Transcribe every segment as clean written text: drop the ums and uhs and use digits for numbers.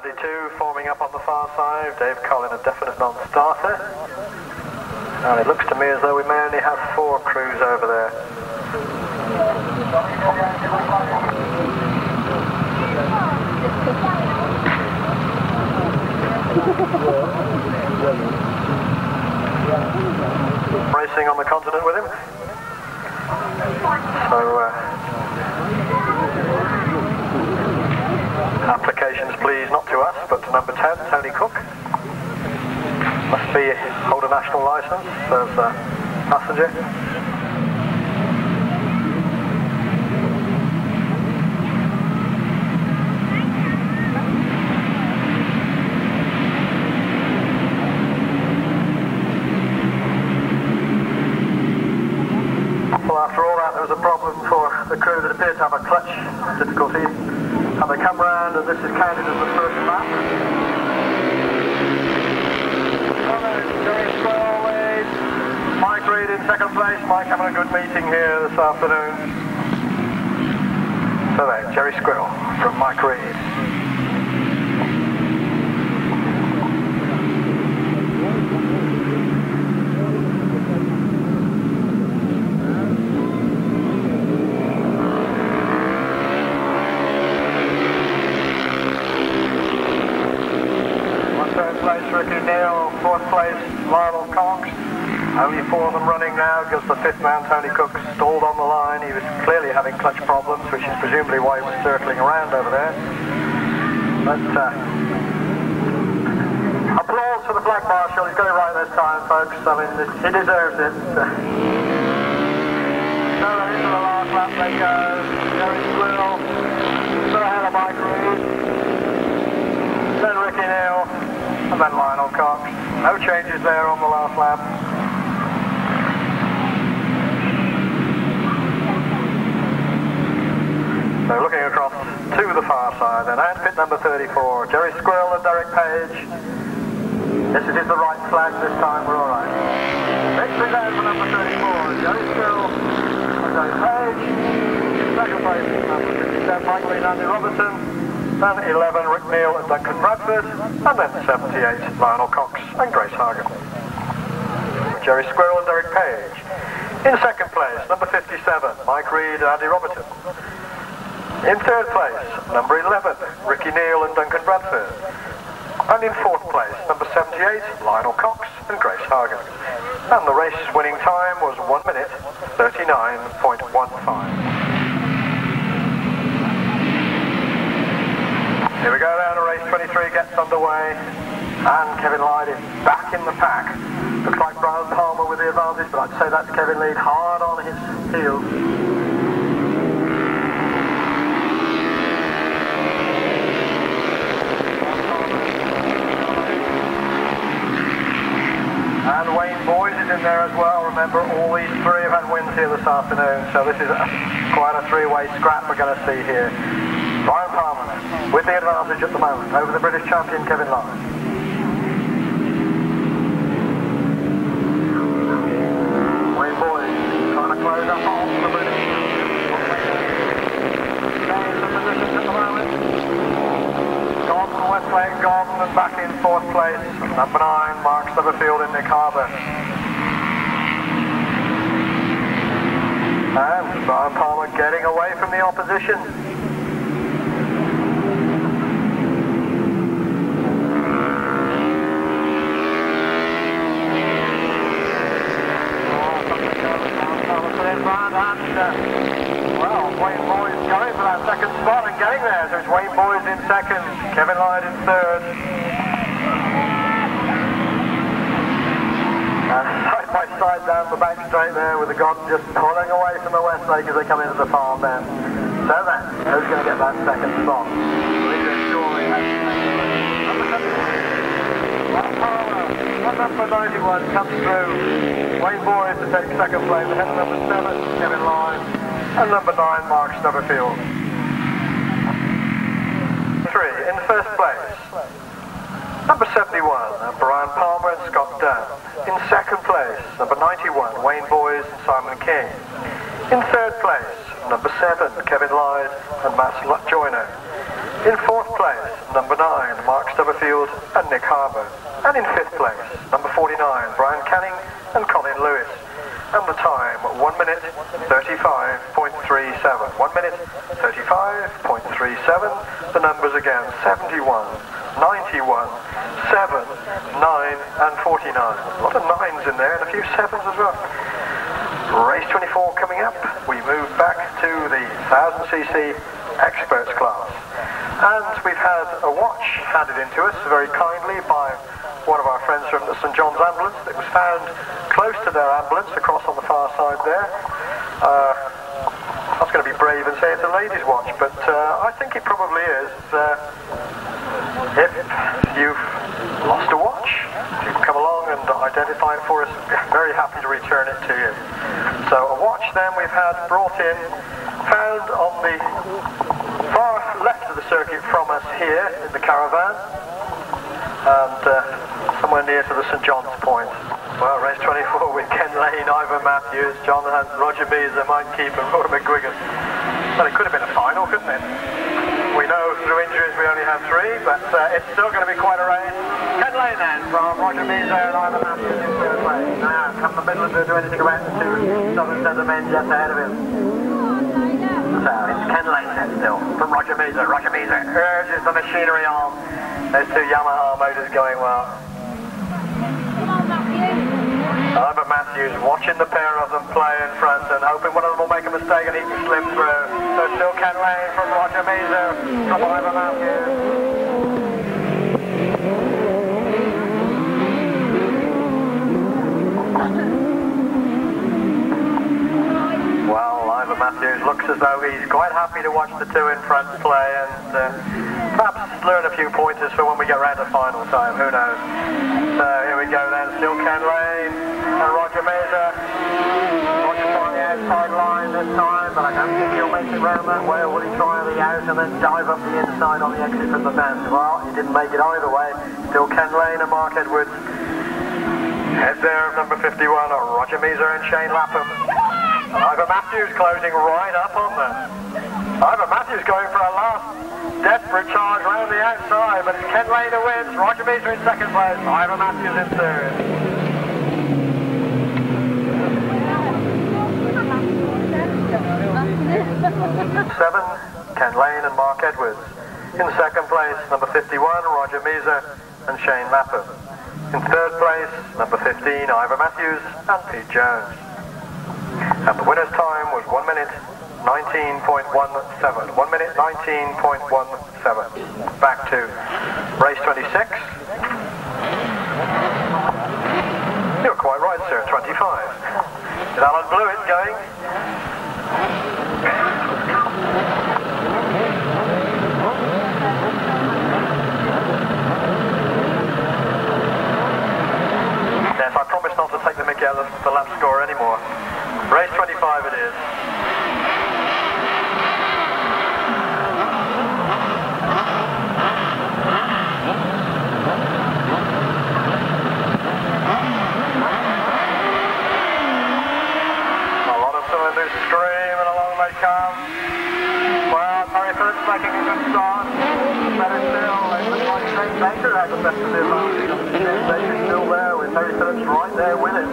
22 forming up on the far side. Dave Collin, a definite non-starter. And it looks to me as though we may only have 4 crews over there. Racing on the continent with him. So, applications please, not to us, but to number 10, Tony Cook. Must be hold a national licence as a passenger. Well, after all that, there was a problem for the crew that appeared to have a clutch difficulty. And they come round, and this is counted as the first lap. Very Squirrel leads. Mike Reid in second place. Mike having a good meeting here this afternoon. So there, Jerry Squirrel from Mike Reid. Fourth place, Lionel Cox. Only 4 of them running now because the 5th man, Tony Cook, stalled on the line. He was clearly having clutch problems, which is presumably why he was circling around over there. But applause for the flag marshal. He's got it right this time, folks. I mean, he deserves it. So into the last lap they go. Jerry Squirrel, still ahead of Mike Reid. Then Ricky Neal. And then Lionel Cox. No changes there on the last lap. So looking across to the far side then, and pit number 34, Jerry Squirrel and Derek Page. Yes, it is the right flag this time, we're alright. Victory there for number 34, Jerry Squirrel and Derek Page. Second place is number 57, Mike Lee and Andy Robertson. Then 11, Rick Neal and Duncan Bradford, and then 78, Lionel Cox and Grace Hagen. Jerry Squirrel and Derek Page. In second place, number 57, Mike Reid and Andy Robertson. In third place, number 11, Ricky Neal and Duncan Bradford. And in fourth place, number 78, Lionel Cox and Grace Hagen. And the race winning time was 1 minute, 39.15. Here we go now, race 23 gets underway, and Kevin Leide is back in the pack. Looks like Brian Palmer with the advantage, but I'd say that's Kevin Leide hard on his heels. And Wayne Boys is in there as well. Remember, all these 3 have had wins here this afternoon, so this is quite a 3-way scrap we're going to see here. Brian Palmer with the advantage at the moment over the British champion Kevin Leide. Wayne Boys trying to close up on the British. Staying in the positions at the moment. Gone from Westlake, gone and back in 4th place. Number 9, Mark Sutherfield and Nick Harbour. And Brian Palmer getting away from the opposition. Well, Wayne Boys going for that second spot and getting there. So it's Wayne Boys in second, Kevin Leide in third. And side by side down the back straight there with the God just pulling away from the Westlake as they come into the farm then. So then, who's going to get that second spot? Number 91 comes through. Wayne Boys to take second place ahead of number 7, Kevin Leide, and number 9, Mark Stubberfield. 3 in first place. Number 71, Brian Palmer and Scott Dunn. In second place, number 91, Wayne Boys and Simon King. In third place, number 7, Kevin Leide and Matt Joyner. In 4th place, number 9, Mark Stubberfield and Nick Harbour. And in 5th place, number 49, Brian Canning and Colin Lewis. And the time, 1 minute 35.37. 1 minute 35.37. The numbers again, 71, 91, 7, 9 and 49. A lot of 9s in there and a few 7s as well. Race 24 coming up. We move back to the 1000cc experts class. And we've had a watch handed in to us very kindly by one of our friends from the St John's ambulance. It was found close to their ambulance across on the far side there. I was going to be brave and say it's a lady's watch, but I think it probably is. If you've lost a watch, you can come along and identify it for us. We're very happy to return it to you. So a watch then we've had brought in, found on the far left of the circuit from us here in the caravan, and somewhere near to the St John's point. Well, race 24 with Ken Lane, Ivor Matthews, John Hunt, Roger Measor, Mike Keeper, Rory McGuigen. Well, it could have been a final, couldn't it? We know through injuries we only have 3, but it's still going to be quite a race. Ken Lane then, from Roger Measor and Ivor Matthews in 3rd place. Now, come the middle and do anything about the 2 southern centre men just ahead of him. So, it's Ken Lane then still, from Roger Measor. Roger Measor urges the machinery on. There's 2 Yamaha motors going well. Ivor Matthews watching the pair of them play in front and hoping one of them will make a mistake and he can slip through. So still Ken Lane from Roger Measor from Ivor Matthews. Well, Ivor Matthews looks as though he's quite happy to watch the 2 in front play and perhaps learn a few pointers for when we get round to final time, who knows. So here we go then, still Ken Lane and Roger Measor. Roger's on the outside line this time, but I don't think he'll make it round that way. Or will he try the out and then dive up the inside on the exit from the bend? Well, he didn't make it either way. Still Ken Lane and Mark Edwards. Head there of number 51 are Roger Measor and Shane Lapham. Ivor Matthews closing right up on them. Ivor Matthews going for a last desperate charge round the outside, but it's Ken Lane who wins. Roger Measor in 2nd place, Ivor Matthews in 3rd. Seven, Ken Lane and Mark Edwards. In 2nd place, number 51, Roger Measor and Shane Lapham. In 3rd place, number 15, Ivor Matthews and Pete Jones. And the winner's time was 1 minute 19.17. 1 minute 19.17. Back to race 26. You're quite right, sir. 25. Is Alan Blewitt going? Yes, I promise not to take the mickey out of the lap score anymore. Race 25 it is. Screaming along they come. Well, Phillips making a good start. Better still, it looks like Shane Baker has the best of the advantage. Shane Baker still there with Phillips right there with him.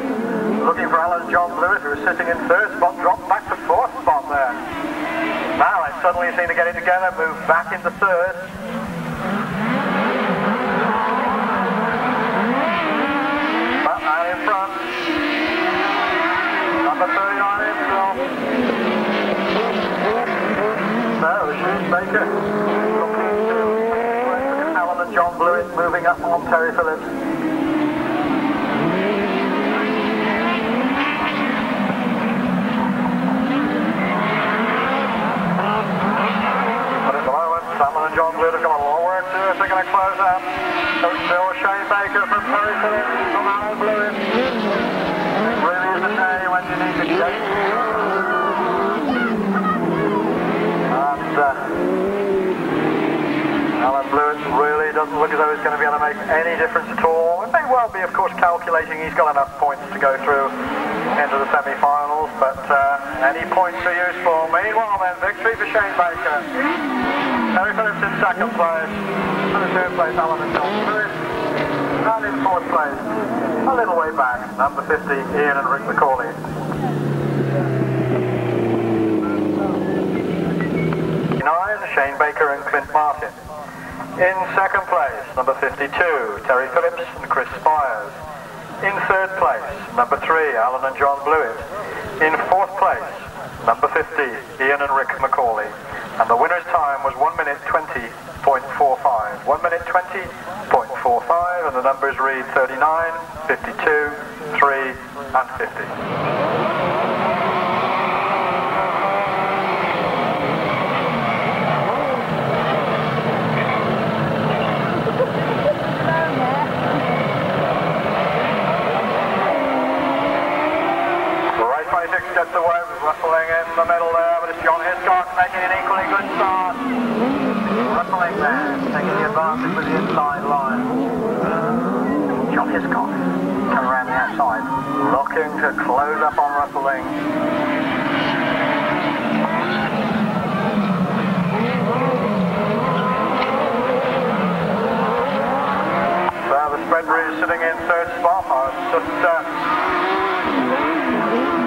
Looking for Alan John Blewitt, who is sitting in 3rd spot, dropped back to 4th spot there. Now they suddenly seem to get it together, move back into 3rd. Batman in front. Number 39 in front. So, Shane Baker looking to Alan and John Blewitt moving up on Terry Phillips. But at the moment, Alan and John Blewitt have got a long work to do if they're going to close out. So it's still Shane Baker from Terry Phillips from Alan Blewitt. It really is a day when you need to check. Alan Blewitt really doesn't look as though he's going to be able to make any difference at all. It may well be, of course, calculating he's got enough points to go through into the semi-finals, but any points are useful. Meanwhile then, victory for Shane Baker. Terry Phillips in second place, and in third place Alan and John Lewis, and in fourth place, a little way back, number 50, Ian and Rick McAuley. Shane Baker and Clint Martin. In second place, number 52, Terry Phillips and Chris Spiers. In third place, number 3, Alan and John Blewitt. In fourth place, number 50, Ian and Rick McAuley. And the winner's time was 1 minute 20.45. 1 minute 20.45, and the numbers read 39, 52, 3 and 50. Gets away with rustling in the middle there, but it's John Hiscock making an equally good start. Rustling there, taking the advantage with the inside line. John Hiscock coming around the outside, looking to close up on rustling. So the Spreadbury is sitting in third spot.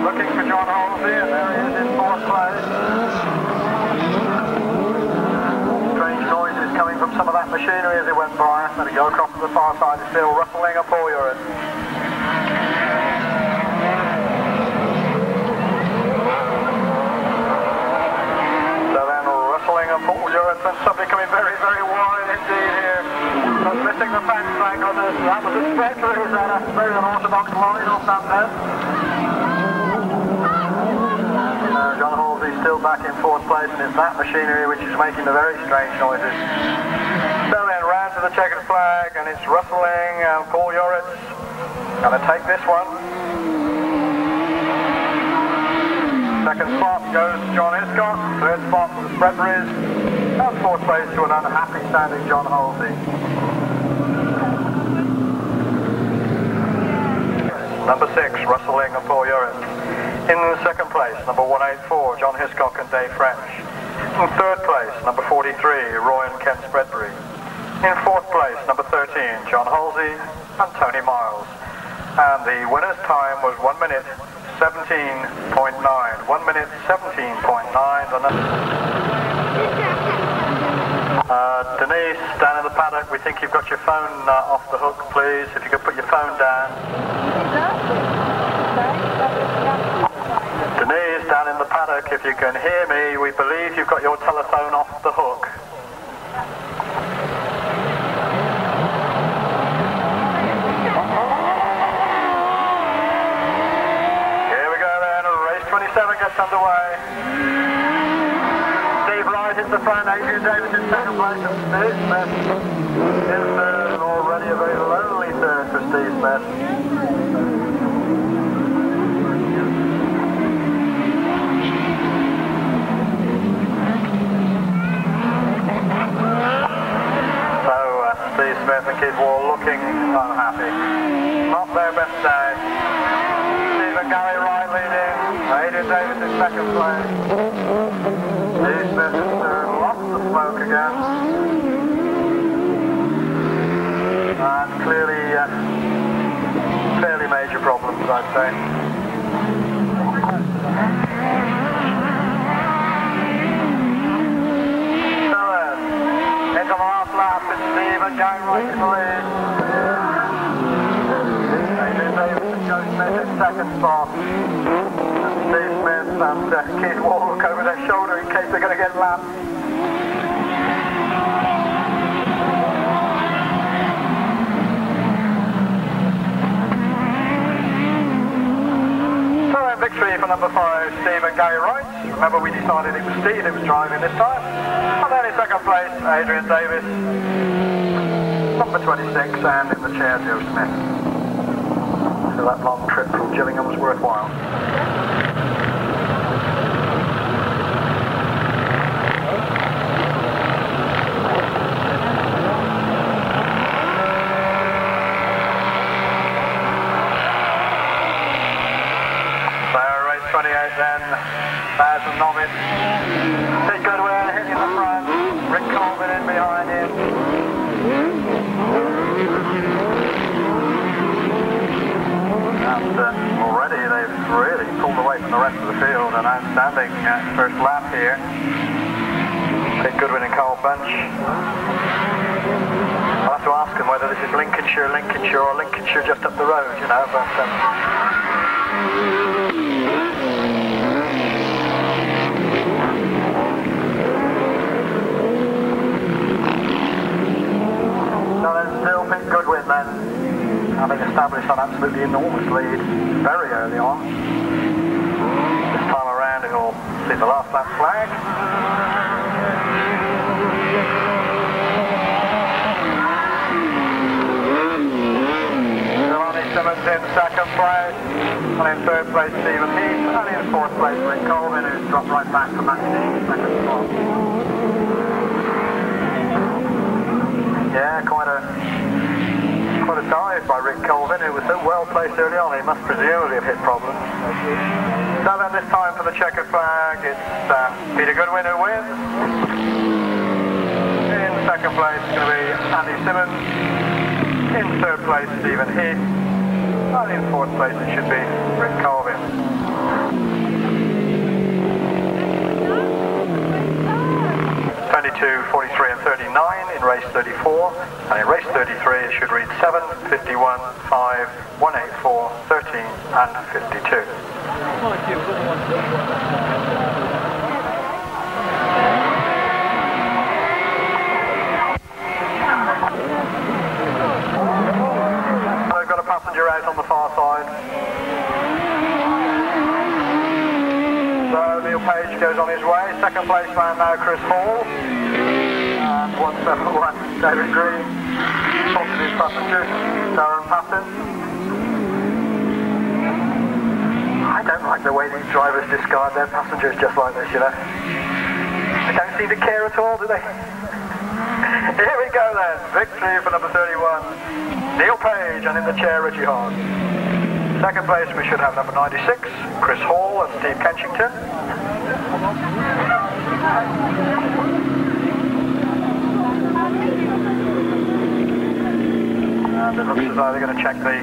Looking for John Halsey, and there he is in fourth place. Strange noises coming from some of that machinery as it went by. Let it go across to the far side. It's still rustling up all Urycz. So then rustling up all Urycz, and somebody coming very, very wide indeed here. But missing the fence, thank goodness. That was a Spreadbury, is that a very unorthodox line off that there. John Halsey still back in fourth place, and it's that machinery which is making the very strange noises. So then round to the checkered flag, and it's rustling, and Paul Urycz gonna take this one. Second spot goes to John Hiscock, third spot for the Spreadburys, and fourth place to an unhappy standing John Halsey. Number 6, rustling and Paul Urycz. In the second place, number 184, John Hiscock and Dave French. In third place, number 43, Roy and Ken Spreadbury. In fourth place, number 13, John Halsey and Tony Myles. And the winner's time was 1 minute 17.9. 1 minute 17.9. Denise, down in the paddock, we think you've got your phone off the hook, please. If you could put your phone down. Denise, down in the paddock, if you can hear me, we believe you've got your telephone off the hook. Here we go then, race 27 gets underway. Steve Wright in the front, Adrian Davis in second place, and Steve Smith in third, and already a very lonely third for Steve Smith. Steve Smith and Keith Wall looking unhappy. Not their best day. Steve and Gary Wright leading. Adrian Davis in second place. Steve Smith in third. Lots of smoke again. And clearly, fairly major problems, I'd say. Into the last lap, it's Steve and Gary Wright in the lead. Adrian Davis and Joe Smith in second spot. And Steve Smith and Keith Wall look over their shoulder in case they're going to get lapped. So then victory for number 5, Steve and Gary Wright. Remember, we decided it was Steve who was driving this time. And then in second place, Adrian Davis, number 26, and in the chair, Joe Smith. So that long trip from Gillingham was worthwhile. So race 28 then, 1,000 novice. Goodwin hitting the front, Rick Colvin in behind. on an outstanding first lap here. Big Goodwin and Cole Bunch. I'll have to ask them whether this is Lincolnshire, or Lincolnshire just up the road, you know, but... So there's still Big Goodwin then, having established an absolutely enormous lead very early on. This time around he'll see the last lap flag. Simmons in second place, and in third place Stephen Heath, and in fourth place Rick Colvin, who's dropped right back from Maxine, second spot. Yeah, quite a dive by Rick Colvin, who was so well placed early on. He must presumably have hit problems. So then this time for the checkered flag, it's Peter Goodwin who wins. In second place it's going to be Andy Simmons. In third place Stephen Heath. And in fourth place it should be Rick Colvin. 22, 43 and 39 in race 34, and in race 33 it should read 7, 51, 5, 184, 13 and 52. Passenger out on the far side. So Neil Page goes on his way. Second place man now Chris Hall. And 171 David Green. Spotted his passenger, Darren Patton. I don't like the way these drivers discard their passengers just like this, you know. They don't seem to care at all, do they? Here we go then. Victory for number 31. Neil Page, and in the chair Richie Hogg. Second place we should have number 96, Chris Hall and Steve Kenchington. And it looks as though they're going to check the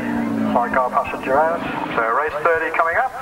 sidecar passenger out. So race 30 coming up.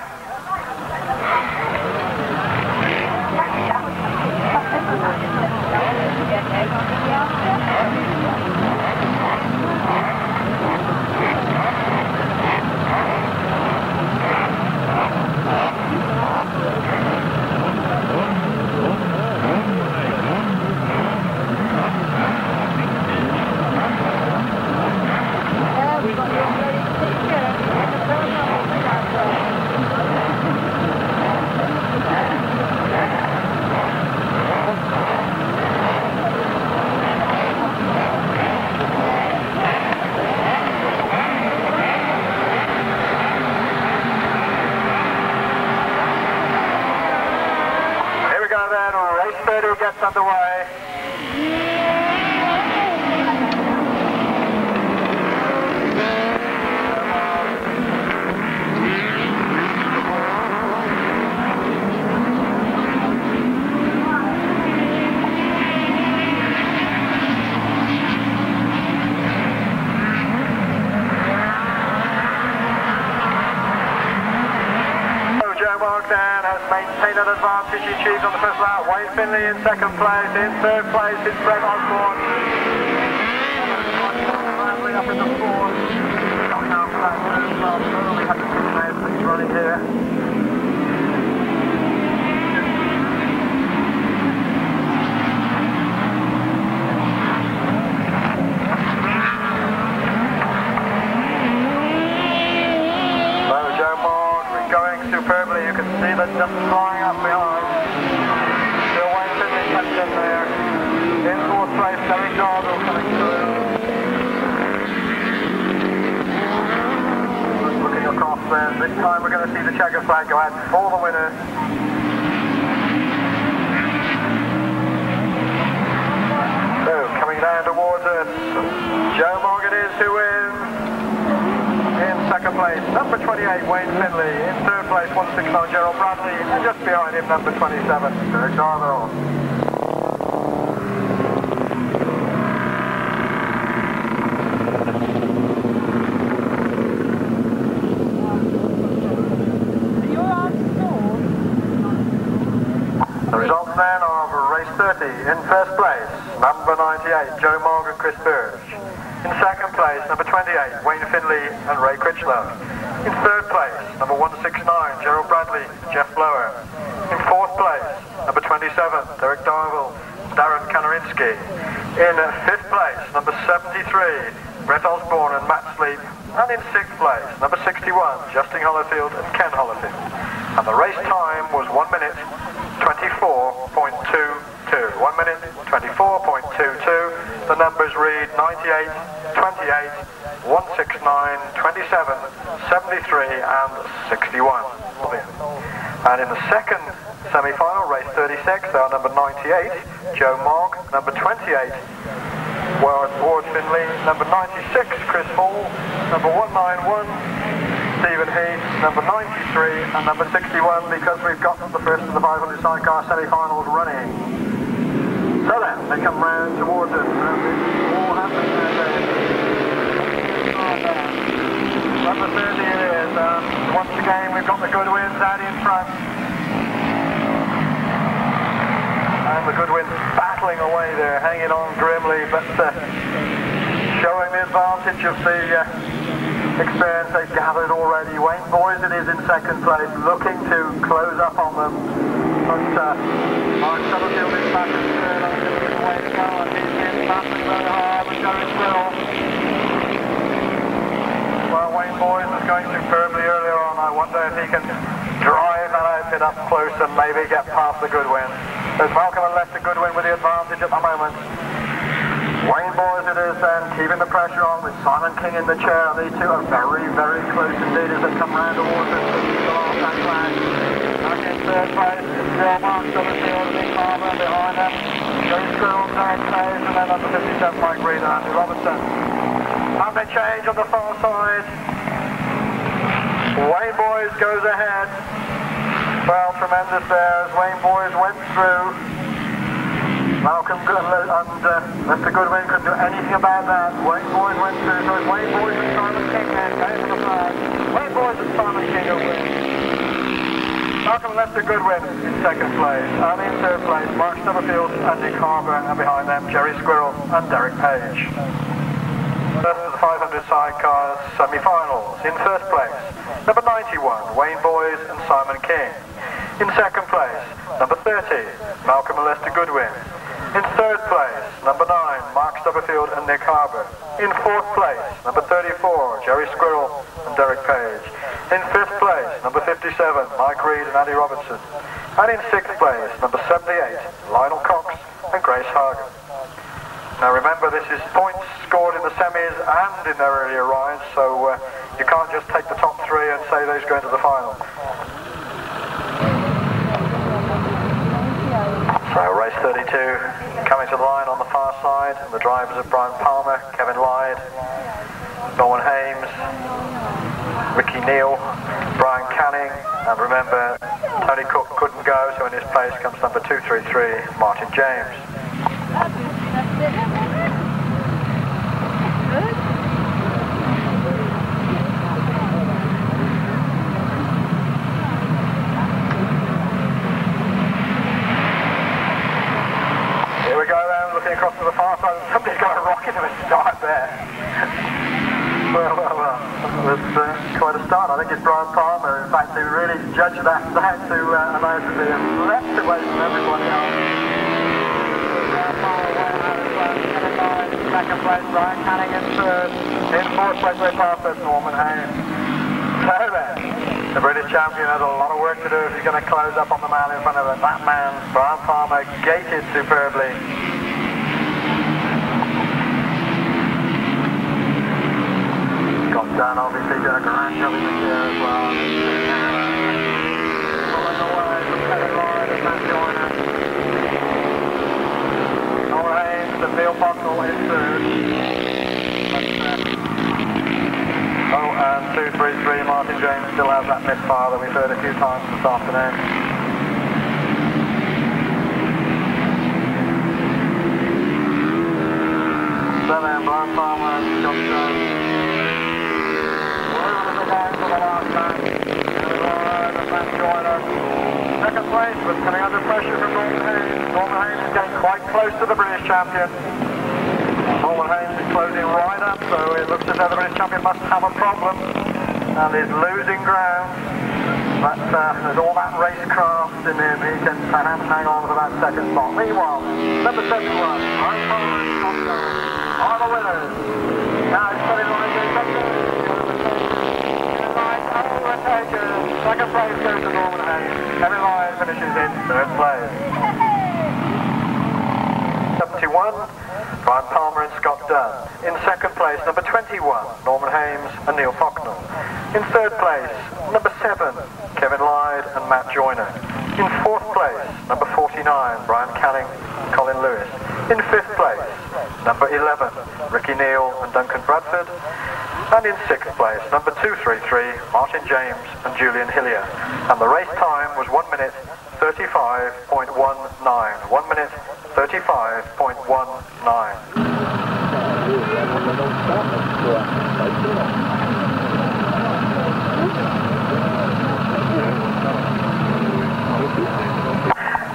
Gets underway. Maintain an advantage he achieved on the first lap. Wayne Finley in second place. In third place is Brett Osborne. Up in the fourth. Coming after that first lap. We have to finish out, but he's running here. Superbly, you can see that just flying up behind. Still Wayne Finley kept in there. In fourth place, Terry Darville coming through. Looking across there. This time we're going to see the checker flag go out for the winner. So, coming down towards us, Joe Morgan is who wins. In second place, number 28, Wayne Finley. In third place, 169, Gerald Bradley. And just behind him, number 27, Derek Darville. In first place, number 98, Joe Morgan, Chris Spiers. In second place, number 28, Wayne Finley and Ray Critchlow. In third place, number 169, Gerald Bradley, Jeff Blower. In fourth place, number 27, Derek Darville, Darren Kanarinsky. In fifth place, number 73, Brett Osborne and Matt Sleep. And in sixth place, number 61, Justin Hollifield and Ken Hollifield. And the race time was 1 minute 24.22. 1 minute 24.22. The numbers read 98, 28, 169, 27, 73 and 61. And in the second semi-final, race 36, they are number 98, Joe Mogg, number 28, Ward Finley, number 96, Chris Hall, number 191, Stephen Heath, number 93 and number 61, because we've got the first of the 500 sidecar semi-finals running. So then, they come round towards us, and it all happens there. Number 30 it is, once again we've got the Goodwins out in front. And the Goodwins battling away there, hanging on grimly, but showing the advantage of the experience they've gathered already. Wayne Boys it is in second place, looking to close up on them. But Mark Summerfield is back in third, and he's away to go, and he's in battling very hard with Jerry Squirrel. Well, Wayne Boys was going superbly earlier on. I wonder if he can drive that outfit up close and maybe get past the Goodwin. There's Malcolm and Lester Goodwin with the advantage at the moment. Wayne Boys it is then, keeping the pressure on with Simon King in the chair, and these two are very, very close indeed as they come round towards us to the last that flag. Back in third place, still Mark Summerfield and Nick Harbour behind them. Joe Squirrel, Derek Page, and then number 57, Mike Reid and Andy Robertson. And they change on the far side. Wayne Boys goes ahead. Well, tremendous there as Wayne Boys went through. Malcolm and Mr. Goodwin couldn't do anything about that. Wayne Boys went through, so it's Wayne Boys and Simon King then, going for the flag. Wayne Boys and Simon King will win. Malcolm and Lester Goodwin in second place, and in third place, Mark Summerfield and Nick Harbour, and behind them, Jerry Squirrel and Derek Page. First of the 500 sidecars semi-finals. In first place, number 91, Wayne Boys and Simon King. In second place, number 30, Malcolm and Lester Goodwin. In third place, number 9, Mark Stubblefield and Nick Harbour. In fourth place, number 34, Jerry Squirrel and Derek Page. In fifth place, number 57, Mike Reid and Andy Robertson. And in sixth place, number 78, Lionel Cox and Grace Hagen. Now remember, this is points scored in the semis and in their earlier rides, so you can't just take the top three and say those go into the final. So race 32 coming to the line on the far side, and the drivers are Brian Palmer, Kevin Leide, Norman Hames, Ricky Neal, Brian Canning, and remember Tony Cook couldn't go, so in his place comes number 233, Martin James. Across to the far side, and somebody's got a rocket of a start there. well, that's quite a start. I think it's Brian Palmer, in fact, who really judged that to allow it to be left away from everybody else. Second place, Brian Canning in third. In fourth place, we passed us Norman Hames. So then, the British champion has a lot of work to do if he's going to close up on the man in front of him. That man, Brian Palmer, gated superbly. Dan obviously doing a grand job in the chair as well. Pulling away from Kevin Lloyd and Matt Joyner. Noel Haynes and Neil Bottle in third. Oh, and 233 Martin James still has that misfire that we've heard a few times this afternoon. So then, Brian Palmer and John Jones. Second place, but coming under pressure from Norman Haynes. Norman Haynes is getting quite close to the British champion. Norman Haynes is closing right up, so it looks as though the British champion must have a problem and is losing ground. But there's all that racecraft in him. He can hang on for that second spot. Meanwhile, number 71, are the winners. Now it's Kevin Lyde. Second place goes to Norman Haynes. Kevin Lyde finishes in third place. 71, Brian Palmer and Scott Dunn. In second place, number 21, Norman Haynes and Neil Faulkner. In third place, number 7, Kevin Lyde and Matt Joyner. In fourth place, number 49, Brian Canning, Colin Lewis. In fifth place, number 11, Ricky Neal and Duncan Bradford. And in sixth place, number 233, Martin James and Julian Hillier. And the race time was 1 minute 35.19. 1 minute 35.19.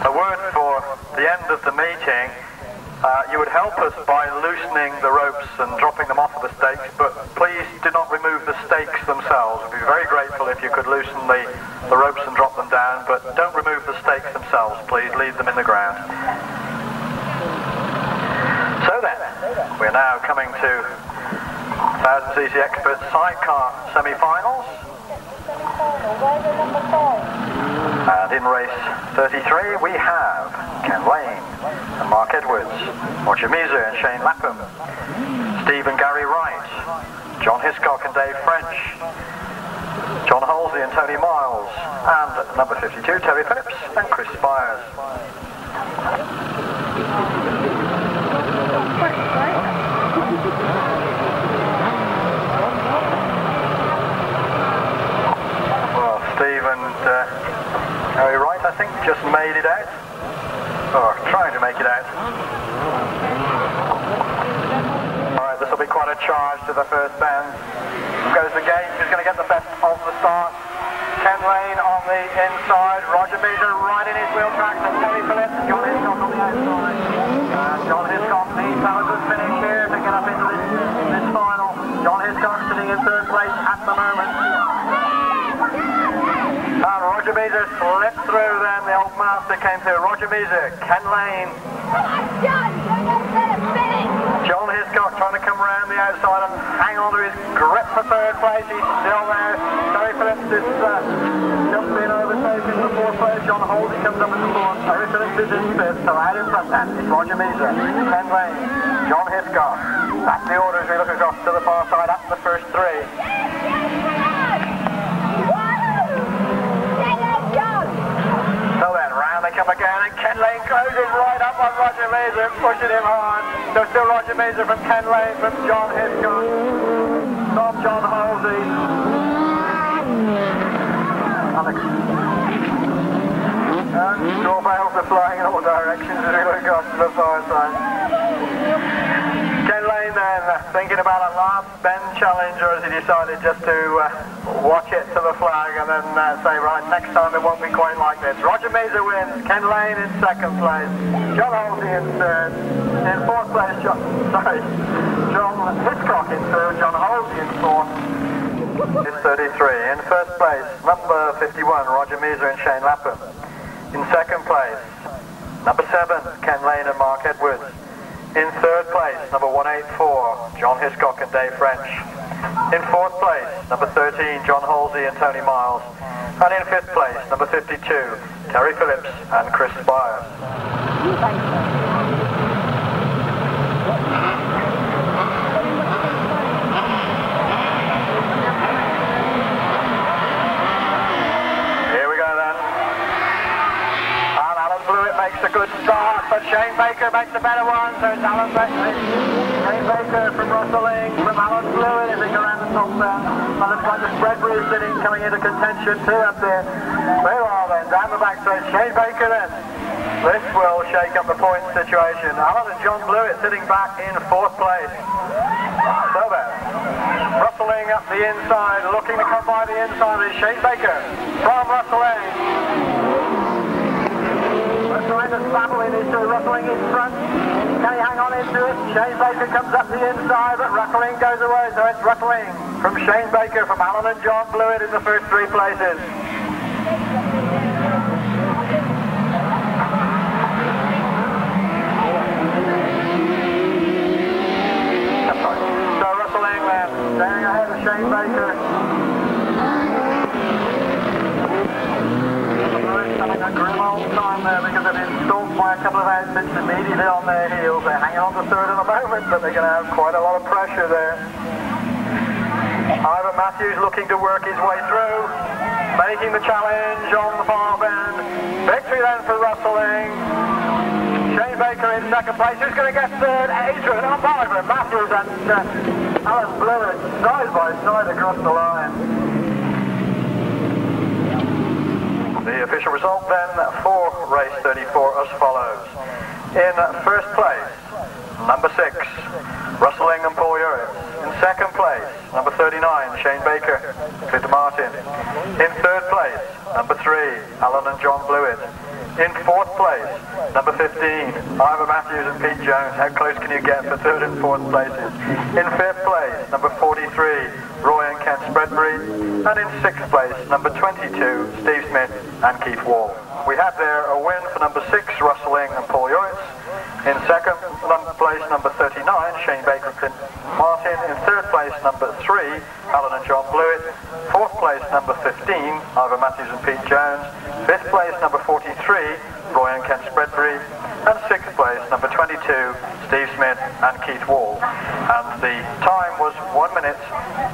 A word for the end of the meeting. You would help us by loosening the ropes and dropping them off of the stakes, but please do not remove the stakes themselves. We'd be very grateful if you could loosen the ropes and drop them down, but don't remove the stakes themselves, please. Leave them in the ground. So then, we're now coming to 1000cc Expert Sidecar semi-finals. And in race 33 we have Ken Lane and Mark Edwards, Roger Measor and Shane Lapham, Steve and Gary Wright, John Hiscock and Dave French, John Halsey and Tony Myles, and number 52 Terry Phillips and Chris Spiers. Well, Steve and Gary Wright, I think, just made it out, or trying to make it out. Alright, this will be quite a charge to the first bend. Goes the gate, who's going to get the best of the start. Ken Lane on the inside, Roger Measor right in his wheel tracks, and Terry Phillips, John Hiscock on the outside. John Hiscock needs to have a good finish here to get up into this final. John Hiscock sitting in third place at the moment. And Roger Measor slipped through then, the old master came through. Roger Measor, Ken Lane. John Hiscock trying to come around the outside and hang on to his grip for third place. He's still there. Terry Phillips is just been overtaken for fourth place. John Halsey comes up in the fourth. Terry Phillips is in fifth. So out in front then, it's Roger Measor, Ken Lane, John Hiscock. That's the order as we look across to the far side after the first three. So then, round they come again, and Ken Lane closes right up on Roger Measor, pushing him hard. So still Roger Measor from Ken Lane, from John Hiscock, from John Halsey. Alex. And straw bales are flying in all directions as we look across to the far side. Ken Lane then, thinking about a last bend challenge, or has he decided just to watch it to the flag and then say, right, next time it won't be quite like this. Roger Measor wins, Ken Lane in second place, John Halsey in third, in fourth place, John Hiscock in third, John Halsey in fourth, is 33. In first place, number 51, Roger Measor and Shane Lapham. In second place, number 7, Ken Lane and Mark Edwards. In third place, number 184, John Hiscock and Dave French. In fourth place, number 13, John Halsey and Tony Myles. And in fifth place, number 52, Terry Phillips and Chris Spiers. Here we go then. And Alan Blewitt makes a good start, but Shane Baker makes a better one, so it's Alan Baker. Shane Baker from Rustling, from Alan Blewitt as they go around the top there. And looks like the Spreadbury is sitting, coming into contention too up there. Very well then, down the backside, Shane Baker then. This will shake up the point situation. Alan and John Blewitt sitting back in fourth place. So then, Rustling up the inside, looking to come by the inside is Shane Baker from Rustling. trying to battle in his Rustling in front. Can he hang on into it? Shane Baker comes up the inside, but Rustling goes away, so it's Rustling from Shane Baker, from Alan and John Blewitt in the first three places. So Rustling then, staying ahead of Shane Baker. Having a grim old time there because they've been stalked by a couple of outfits immediately on their heels. They're hanging on to third at the moment, but they're going to have quite a lot of pressure there. Ivor Matthews looking to work his way through, making the challenge on the far bend. Victory then for Rustling. Shane Baker in second place. Who's going to get third? Adrian on Ivor Matthews and Alan Blewitt side by side across the line. The official result then for race 34 as follows. In first place, number 6, Rustling and Paul Urycz. In second place, number 39, Shane Baker, Clive Martin. In third place, number 3, Alan and John Blewitt. In fourth place, number 15, Ivor Matthews and Pete Jones. How close can you get for third and fourth places? In fifth place, number 43, Rory and Ken Spreadbury. And in sixth place, number 22, Steve Smith and Keith Wall. We had there a win for number 6, Rustling and Paul Urycz. In second place, number 39, Shane Baker and Clive Martin. In third place, number 3, Alan and John Blewitt. Fourth place, number 15, Ivor Matthews and Pete Jones. Fifth place, number 43, Roy and Ken Spreadbury. And sixth place, number 22, Steve Smith and Keith Wall. And the time was 1 minute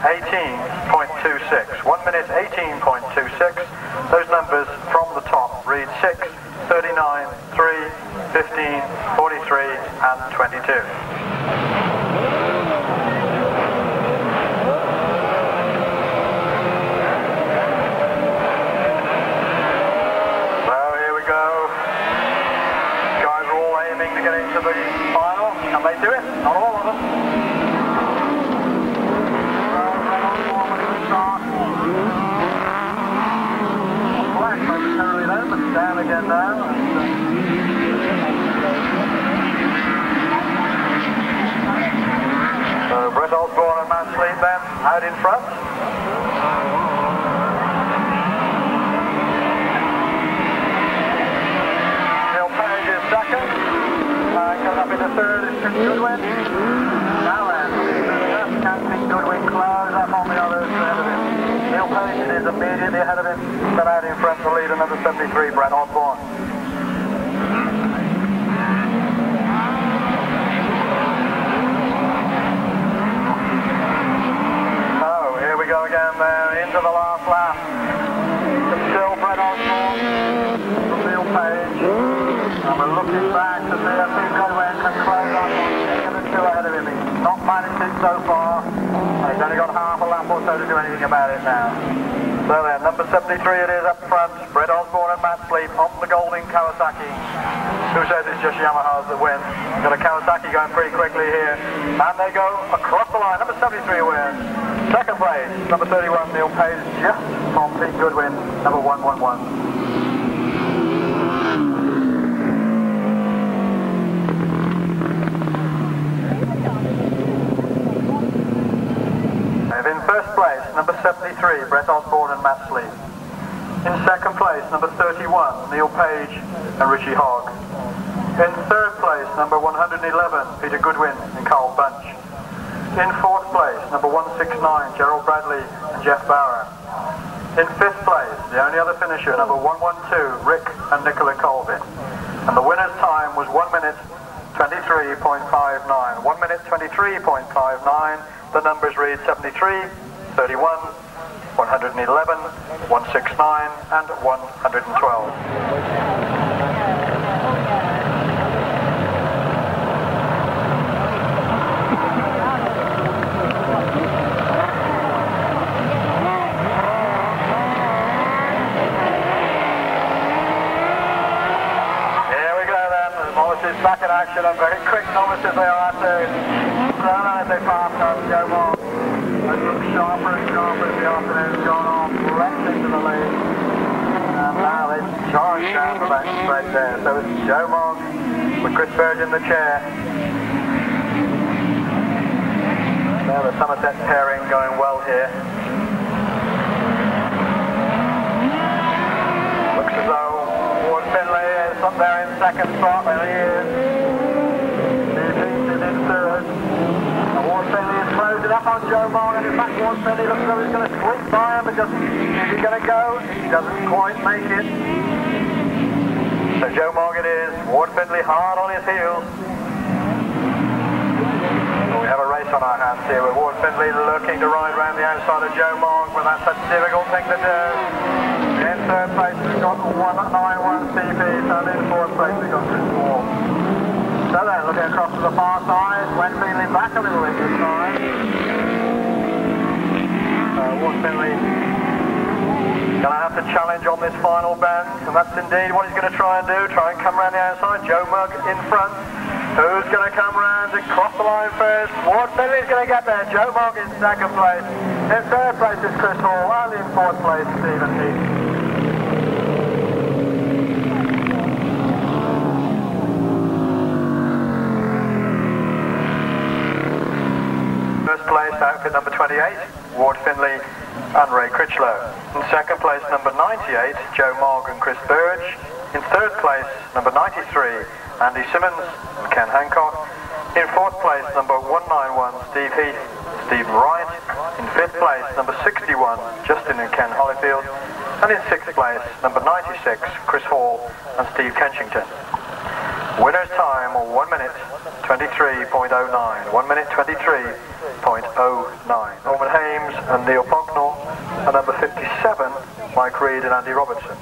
18.26. 1 minute 18.26. Those numbers from the top read 6, 39, 3, 15, 43 and 22. To get into the final, and they do it, not all of them. Flash momentarily then, but down again now. So Brett Osborne and Matt Sleep then out in front. Comes up in the third is Goodwin. Now then, Goodwin close up on the others ahead of him. Neil Page is immediately ahead of him, then out in front to lead another 73, Brett Osborne. Oh, here we go again there, into the last lap. Still Brett Osborne from Neil Page. And we're looking back to see if Goodwin can close up on the 2 ahead of him. He's not managed it so far. He's only got half a lap or so to do anything about it now. So then, number 73 it is up front. Brett Osborne and Matt Sleep on the Golding Kawasaki. Who says it's just Yamahas that win? Got a Kawasaki going pretty quickly here. And they go across the line. Number 73 wins. Second place, number 31, Neil Page, just from Pete Goodwin, number 111. In first place, number 73, Brett Osborne and Matt Sleep. In second place, number 31, Neil Page and Richie Hogg. In third place, number 111, Peter Goodwin and Carl Bunch. In fourth place, number 169, Gerald Bradley and Jeff Bauer. In fifth place, the only other finisher, number 112, Rick and Nicola Colvin. And the winner's time was 1 minute 23.59. 1 minute 23.59. The numbers read 73, 31, 111, 169 and 112. Here we go then, the novices back in action, and very quick novices they are out there. As they pass us, go on. They look sharper and sharper as the afternoon's gone on, right into the lead. And now they charge down the back straight there. So it's Joe Mogg with Chris Burge in the chair. Now the Somerset pairing going well here. Looks as though Ward Finlay is up there in second spot. There he is. He's in third. And Ward Finlay is closing up on Joe Mogg, and in fact Ward Finlay looks as though he's going to squeak by him, but just is he going to go? He doesn't quite make it. So Joe Mogg it is. Ward Finlay hard on his heels. We have a race on our hands here with Ward Finlay looking to ride round the outside of Joe Mogg, but that's a difficult thing to do. In third place we've got 191 CP, and in fourth place we've got Chris Wall. So then, looking across to the far side, Ward Finlay back a little bit this time. Ward Finlay going to have to challenge on this final bend, and that's indeed what he's going to try and do, try and come around the outside. Joe Mogg in front. Who's going to come round and cross the line first? Ward Finlay's going to get there. Joe Mogg in second place. In third place is Chris Hall, and in fourth place Stephen Heath. First place, outfit number 28, Ward Finlay and Ray Critchlow. In second place, number 98, Joe Mogg and Chris Burge. In third place, number 93, Andy Simmons and Ken Hancock. In fourth place, number 191, Steve Heath, Stephen Wright. In fifth place, number 61, Justin and Ken Hollyfield. And in sixth place, number 96, Chris Hall and Steve Kenchington. Winner's time, 1 minute 23.09. 1 minute 23.09. Norman Hames and Neil Pocknell, and number 57, Mike Reed and Andy Robertson.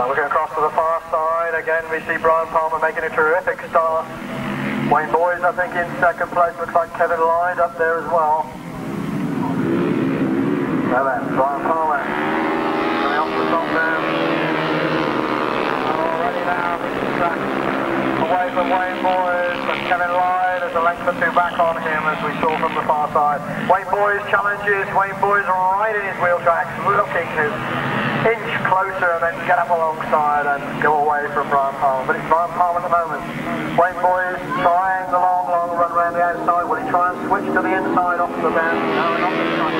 Looking across to the far side, again we see Brian Palmer making a terrific start. Wayne Boys, I think, in second place. Looks like Kevin Leide up there as well. Now then, Brian Palmer coming off the top there. And already now track away from Wayne Boys, but Kevin Leide is a length or two back on him, as we saw from the far side. Wayne Boys challenges. Wayne Boys right in his wheel tracks, looking to inch closer and then get up alongside and go away from Brian Palmer. But it's Brian Palmer at the moment. Wayne Boys trying the long run around the outside. Will he try and switch to the inside off the bend? No, not this time.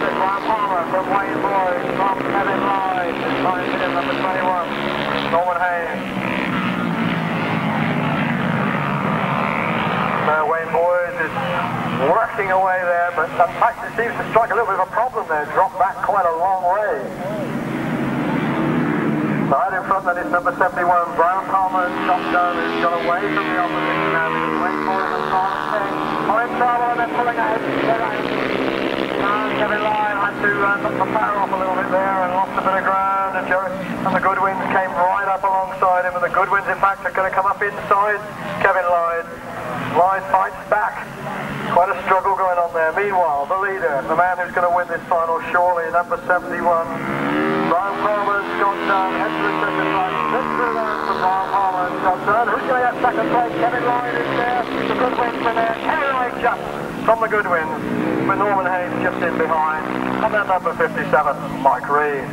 It's Brian Palmer from Wayne Boys, from Kevin Leide. This time in number 21, Norman Hames. Now Wayne Boys is working away there, but in fact it seems to strike a little bit of a problem there, dropped back quite a long way. So out in front then is number 71, Brian Palmer, shotgun, who's got away from the opposition now, because Wayne Boys has gone in trouble and then pulling out. And Kevin Leide had to knock the power off a little bit there and lost a bit of ground, and the Goodwins came right up alongside him, and the Goodwins in fact are going to come up inside Kevin Leide. Leide fights back. Quite a struggle going on there. Meanwhile, the leader, the man who's going to win this final surely, number 71, Brian Palmer, Scott Dunn, head to the second place. This through there for Brian Palmer and Scott Dunn. Who's going to get second place? Kevin Leide is there. The Goodwins are there. Kevin Leide just from the Goodwins, with Norman Hames just in behind. And then number 57, Mike Reed.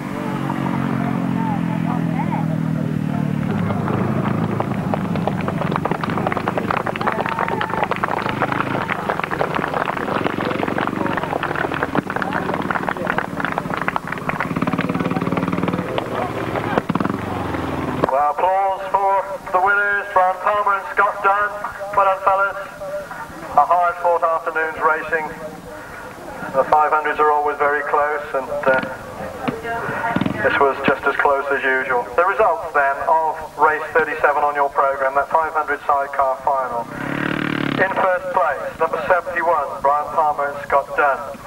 The 500s are always very close, and this was just as close as usual. The results then of race 37 on your programme, that 500 sidecar final. In first place, number 71, Brian Palmer and Scott Dunn.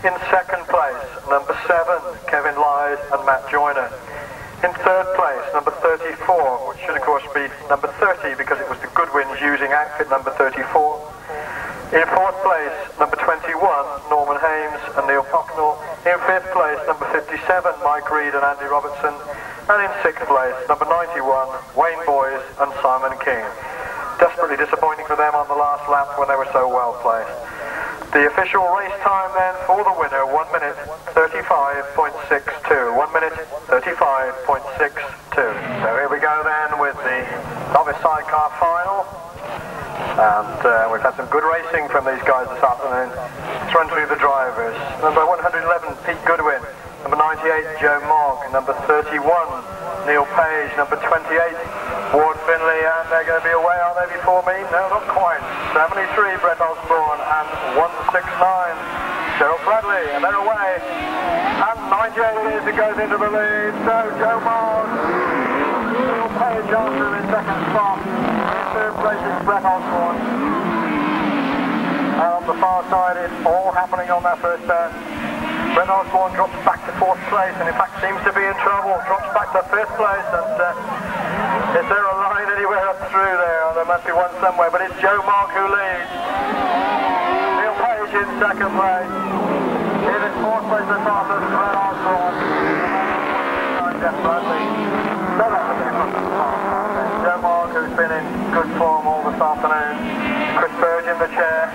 In second place, number 7, Kevin Leide and Matt Joyner. In third place, number 34, which should of course be number 30 because it was the Goodwins using outfit number 34. In 4th place, number 21, Norman Hames and Neil Pocknell. In 5th place, number 57, Mike Reed and Andy Robertson. And in 6th place, number 91, Wayne Boys and Simon King. Desperately disappointing for them on the last lap when they were so well placed. The official race time then for the winner, 1 minute 35.62. 1 minute 35.62. So here we go then with the novice sidecar final. And we've had some good racing from these guys this afternoon. Let's run through the drivers. Number 111, Pete Goodwin. Number 98, Joe Mogg. Number 31, Neil Page. Number 28, Ward Finley. And they're going to be away, are they, before me? No, not quite. 73, Brett Osborne. And 169, Gerald Bradley. And they're away. And 98 it is, it goes into the lead. So Joe Mogg, Neil Page after him in 2nd spot. In 3rd place is Brett Osborne. And on the far side, it's all happening on that first turn. Brett Osborne drops back to 4th place, and in fact seems to be in trouble. Drops back to 5th place, and is there a line anywhere up through there? There must be one somewhere, but it's Joe Mogg who leads. Neil Page in 2nd place. In 4th place, the fastest, Brett Osborne. Jeff Bradley. So that's a difference. Joe Mogg, who's been in good form all this afternoon. Chris Burge in the chair.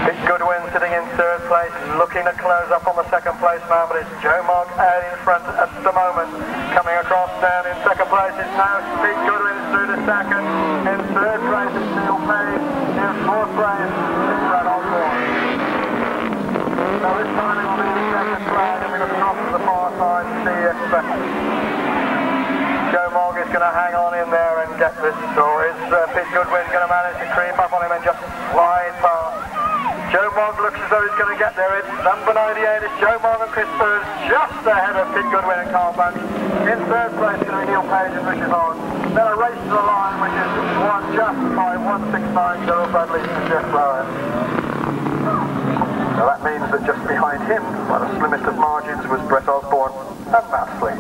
Pete Goodwin sitting in 3rd place, looking to close up on the 2nd place now, but it's Joe Mogg out in front at the moment. Coming across down in 2nd place is now Pete Goodwin through to 2nd. In 3rd place is Neil Page. In 4th place is Brett Osborne. Now this timing on the 2nd flag, and we're going to cross to the far side to see if Joe Mogg is going to hang on in there and get this, or is Pete Goodwin going to manage to creep up on him and just slide past? Joe Mogg looks as though he's going to get there. It's number 98, it's Joe Mogg and Chris Spiers just ahead of Pete Goodwin and Carl Bunch. In 3rd place is going to be Neil Page and Richard Hogg. Then a race to the line which is won just by 169, Gerald Bradley and Jeff Blower. So that means that just behind him, by the slimmest of margins, was Brett Osborne and Matt Sleep.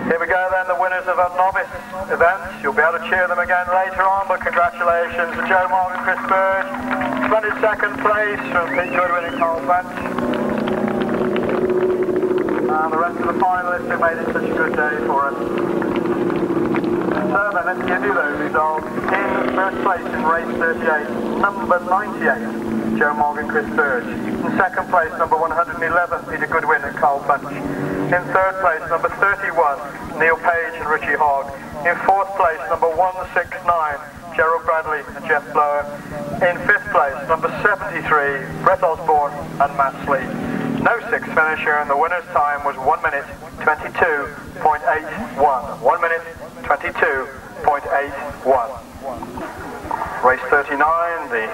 Here we go then, the winners of a novice event. You'll be able to cheer them again later on, but congratulations to Joe Mogg and Chris Burge. Splendid 2nd place from Pete Goodwin and Carl Bunch. And the rest of the finalists who made it such a good day for us. So then let's give you those results. In 1st place in race 38, number 98, Joe Mogg and Chris Burge. In 2nd place, number 111, Peter Goodwin and Carl Bunch. In 3rd place, number 31, Neil Page and Richie Hogg. In 4th place, number 169, Gerald Bradley and Jeff Blower. In 5th place, number 73, Brett Osborne and Matt Sleep. No 6th finisher, and the winner's time was 1 minute 22.81. 1 minute 22.81. Race 39, the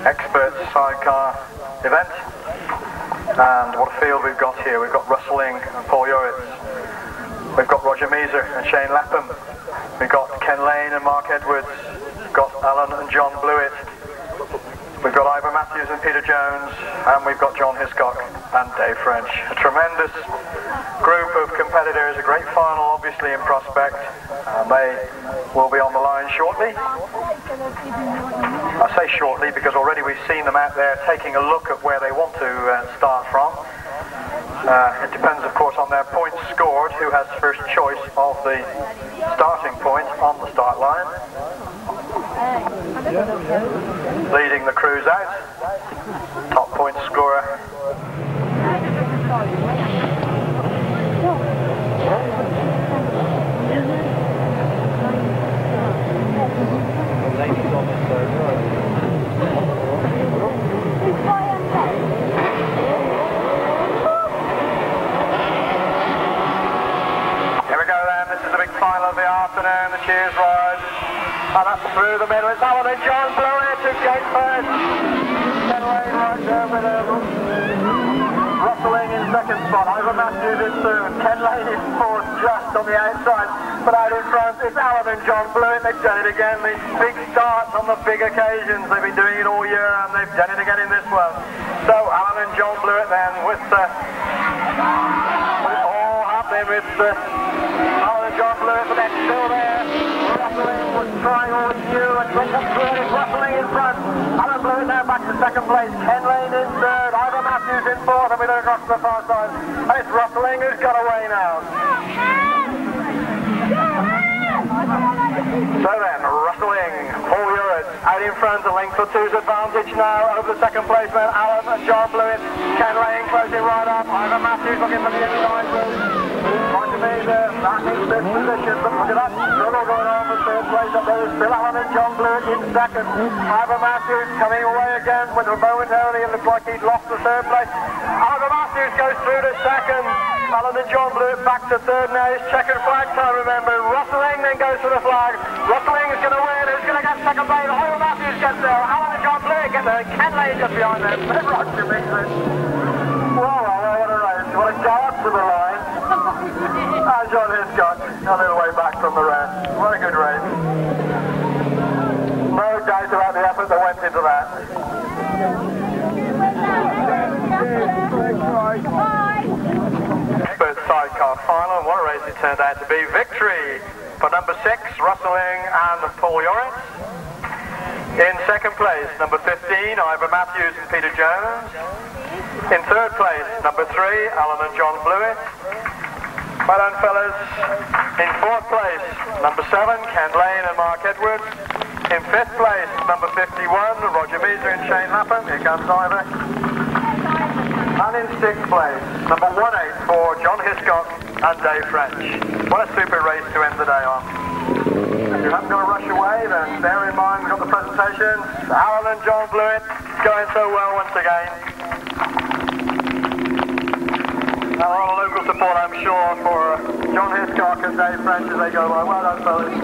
expert sidecar event. And what a field we've got here. We've got Russell Ing and Paul Urycz. We've got Roger Measor and Shane Lapham. We've got Ken Lane and Mark Edwards. We've got Alan and John Blewitt. We've got Ivor Matthews and Peter Jones. And we've got John Hiscock and Dave French. A tremendous group of competitors. A great final obviously in prospect. They will be on the line shortly. I say shortly because already we've seen them out there taking a look at where they want to start from. It depends of course on their points scored, who has first choice of the starting point on the start line. Leading the crews out, top point scorer. Final of the afternoon, the cheers rise, and up through the middle, it's Alan and John Blewitt to gate first. Ken Lane right there with Russell Ing in 2nd spot, Ivor Matthews in 3rd, Ken Lane in 4th, just on the outside, but out in front it's Alan and John Blewitt. They've done it again, these big starts on the big occasions, they've been doing it all year and they've done it again in this one. So Alan and John Blewitt then with all happening with John Blewitt, but they're still there. Russell Ing was trying all he knew and went up through it. Russell Ing in front. second place. Ken Lane in third. Ivor Matthews in fourth. And we look across to the far side. And it's Rustling who's got away now. So then, Rustling, Paul Urycz out in front, a length or two's advantage now over the second placeman, Alan and John Blewitt. Ken Lane closing right up. Ivor Matthews looking for the inside route. Trying to be there, back in fifth position, but look at that struggle going on for third place up there. Still Alan and John Blewitt in second. Ivor Matthews coming away again with a momentarily, it looks like he'd lost the third place. Ivor Matthews goes through to second. Alan and John Blewitt back to third now. It's checkered flag time, remember. Rustling then goes for the flag. Rustling is going to win. Who's going to get second place? Ivor Matthews gets there. Alan and John Blewitt get there. Ken Lane just behind them. Roger Mixon. Well, what a race. What a gallop to the line. And John Hiscock a little way back from the rest. What a good race. No doubt about the effort that went into that. First sidecar final, and what a race it turned out to be. Victory for number 6, Rustling and Paul Urycz. In second place, number 15, Ivor Matthews and Peter Jones. In third place, number 3, Alan and John Blewitt. Well done, fellas. In fourth place, number 7, Ken Lane and Mark Edwards. In fifth place, number 51, Roger Measor and Shane Lapham. Here comes Ivor. And in sixth place, number 18 for John Hiscock and Dave French. What a super race to end the day on. If you haven't got to rush away, then bear in mind we've got the presentation. Alan and John Blewitt going so well once again. A lot of local support, I'm sure, for John Hiscock and Dave French as they go by. Well done, fellas.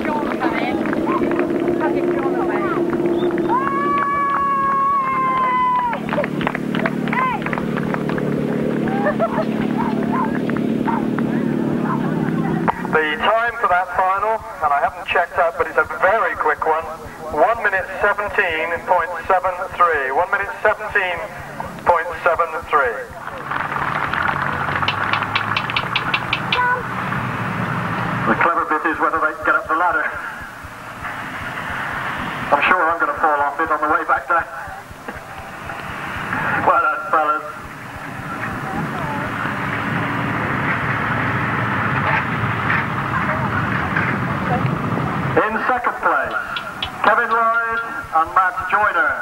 The time for that final, and I haven't checked out, but it's a very quick one. 1 minute 17.73. 1 minute 17.73. The clever bit is whether they can get up the ladder. I'm sure I'm going to fall off it on the way back down. Well done, fellas. In second place, Kevin Lloyd and Matt Joyner.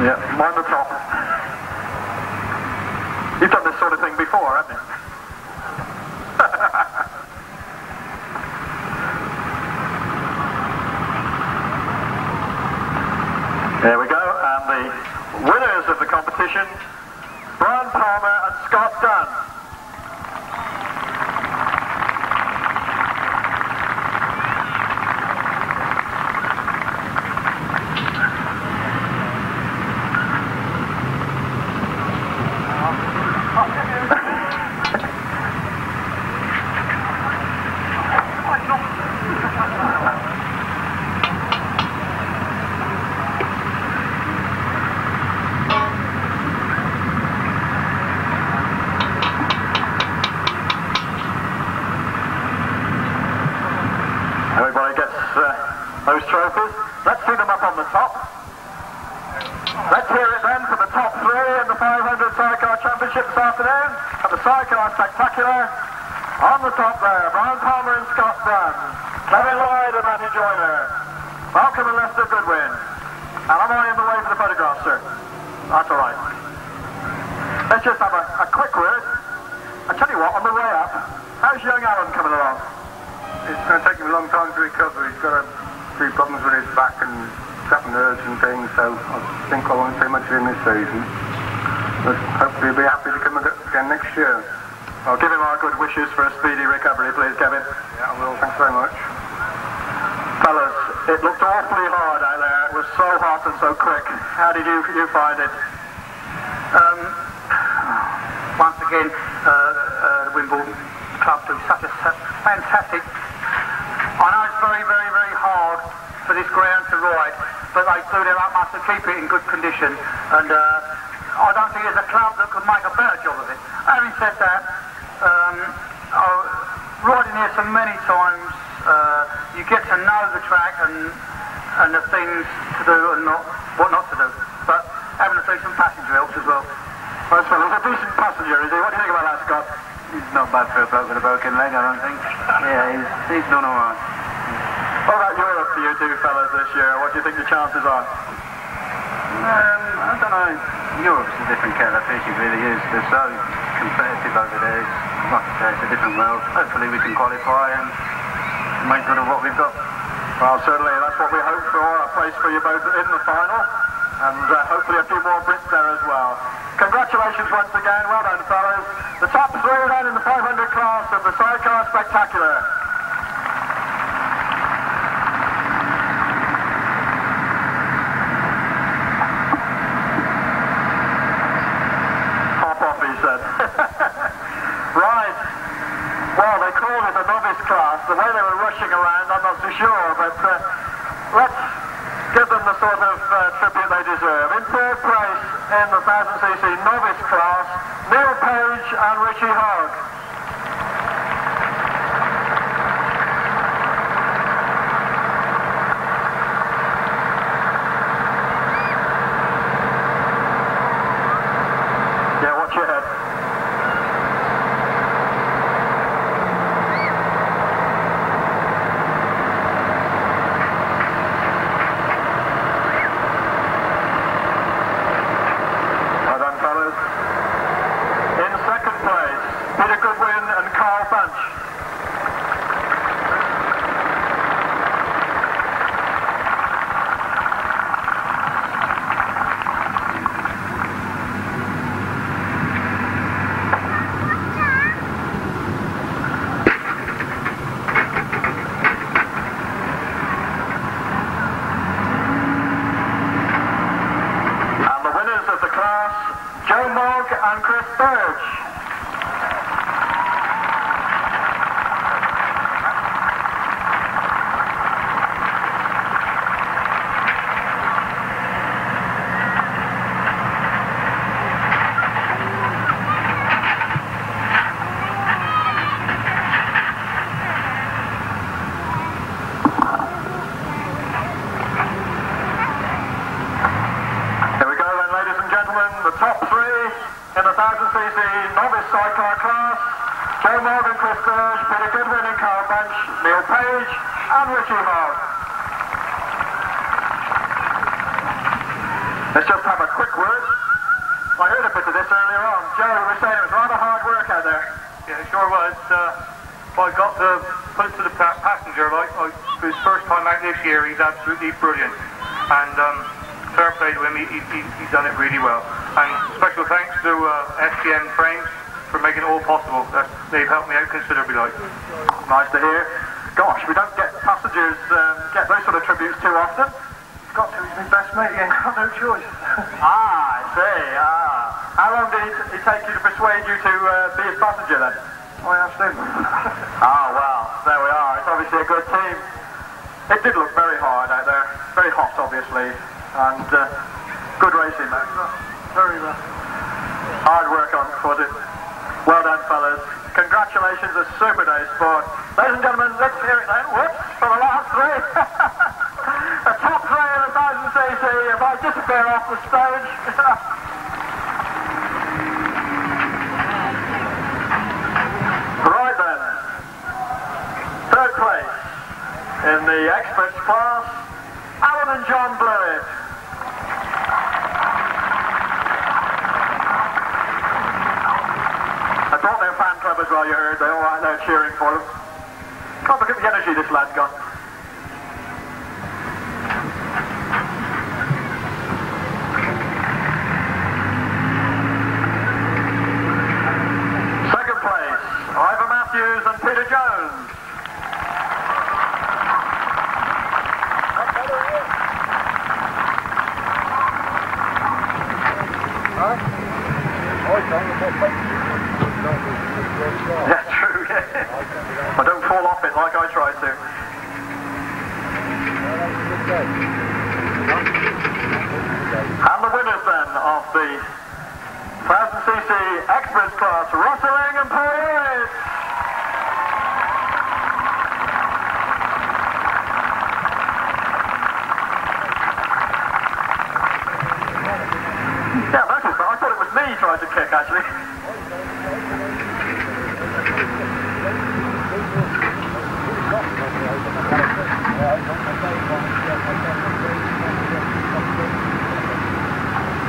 Yeah, mind the top. You've done this sort of thing before, haven't you? There we go, and the winners of the competition, Brian Palmer and Scott Dunn. Everybody gets those trophies. Let's see them up on the top. Let's hear it then for the top 3 in the 500 Sidecar Championship this afternoon at the Sidecar Spectacular. On the top there, Brian Palmer and Scott Dunn, Kevin Lloyd and Matty Joyner, Malcolm and Lester Goodwin. And am I in the way for the photograph, sir? That's all right. Let's just have a quick word. I tell you what, on the way up, how's young Alan coming along? It's going to take him a long time to recover. He's got a few problems with his back and certain nerves and things, so I think I won't see much of him this season. But hopefully he'll be happy to come again next year. I'll give him our good wishes for a speedy recovery, please, Kevin. Yeah, I will. Thanks very much. Fellas, it looked awfully hard out there. It was so hot and so quick. How did you find it? Once again, the Wimborne club do such a fantastic. I know it's very, very, very hard for this ground to ride, but they do their utmost to keep it in good condition. And I don't think there's a club that could make a better job of it. Having said that, riding here so many times, you get to know the track and the things to do and what not to do. But having a decent passenger helps as well. Well, he's a decent passenger, is he? What do you think about that, Scott? He's not bad for a bloke with a broken leg, I don't think. Yeah, he's done all right. What about Europe for you two fellas this year? What do you think the chances are? I don't know. Europe's a different kettle of fish, it really is. They're so competitive over there. Like I say, it's a different world. Hopefully we can qualify and make good of what we've got. Well, certainly that's what we hope for. A place for you both in the final, and hopefully a few more Brits there as well. Congratulations once again. Well done, fellas. The top three then in the 500 class of the Sidecar Spectacular. Right. Well, they call it a novice class. The way they were rushing around, I'm not so sure, but let's give them the sort of tribute they deserve. In third place in the 1000cc novice class, Neil Page and Richie Hogg. Yeah, watch your head. Let's just have a quick word. I heard a bit of this earlier on. Joe was saying it was rather hard work out there. Yeah, it sure was. I got to put it to the passenger. For his first time out this year, he's absolutely brilliant. And fair play to him, he's done it really well. And special thanks to STM Frames for making it all possible. They've helped me out considerably. Nice to hear. Gosh, we don't get passengers get those sort of tributes too often. Got to, he's my best mate, he ain't got no choice. I see, How long did it take you to persuade you to be his passenger then? I asked him. Well, there we are. It's obviously a good team. It did look very hard out there. Very hot, obviously. And good racing, mate. Very well. Hard work on, was it? Well done, fellas. Congratulations, a super day sport. Ladies and gentlemen, let's hear it then. Whoops, for the last three. The top three in the 1000cc, if I disappear off the stage. Right then. Third place in the experts class, Alan and John Blewitt. I thought their fan club as well, you heard. They're all right there cheering for them. Can't look at the energy this lad's got. Second place, Ivor and Peter Jones. Yeah, true, yeah. I don't fall off it like I tried to. And the winners then of the 1000cc Experts class, Rustling and Urycz. Yeah, I noticed that. I thought it was me trying to kick, actually.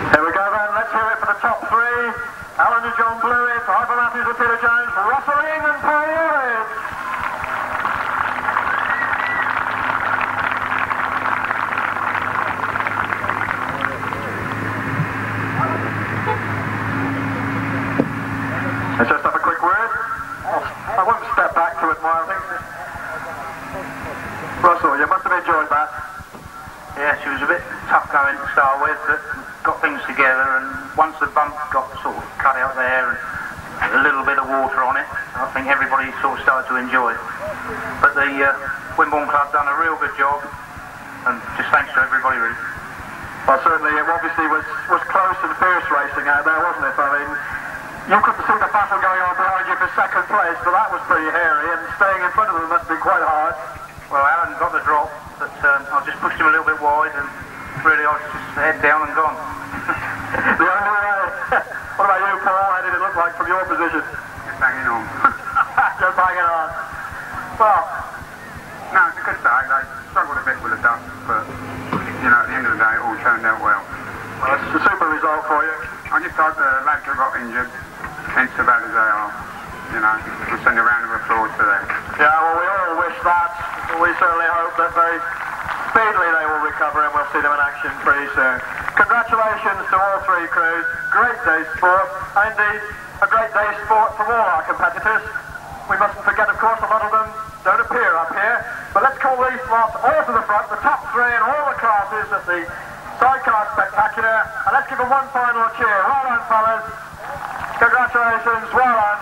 Here we go then, let's hear it for the top three. Alan and John Blewitt, Ivor Matthews and Peter Jones, Rustling and Urycz. Let's just have a quick word. I won't step back to it, Myles. Russell, you must have enjoyed that. Yeah, she was a bit tough going to start with, but got things together, and once the bump got sort of cut out there and a little bit of water on it, I think everybody sort of started to enjoy it. But the Wimborne Club done a real good job, and just thanks to everybody really. Well, certainly it obviously was close and fierce racing out there, wasn't it? I mean, you couldn't see the battle going on behind you for second place, but that was pretty hairy, and staying in front of them must have been quite hard. Well, Alan got the drop, but I just pushed him a little bit wide, and really I was just head down and gone. The only way. What about you, Paul? How did it look like from your position? Just hanging on. Just hanging on. Well, no, it's a good day. They struggled a bit with the dust, but, you know, at the end of the day, it all turned out well. Well, it's a super result for you. I just hope the lads who got injured ain't so bad as they are. You know, we'll send a round of applause to them. Yeah, well, we all wish that. We certainly hope that very speedily they will recover and we'll see them in action pretty soon. Congratulations to all three crews. Great day's sport, and indeed a great day's sport from all our competitors. We mustn't forget, of course, a lot of them don't appear up here, but let's call these lots all to the front, the top three in all the classes at the Sidecar Spectacular, and let's give them one final cheer. Well done, fellas. Congratulations, well done.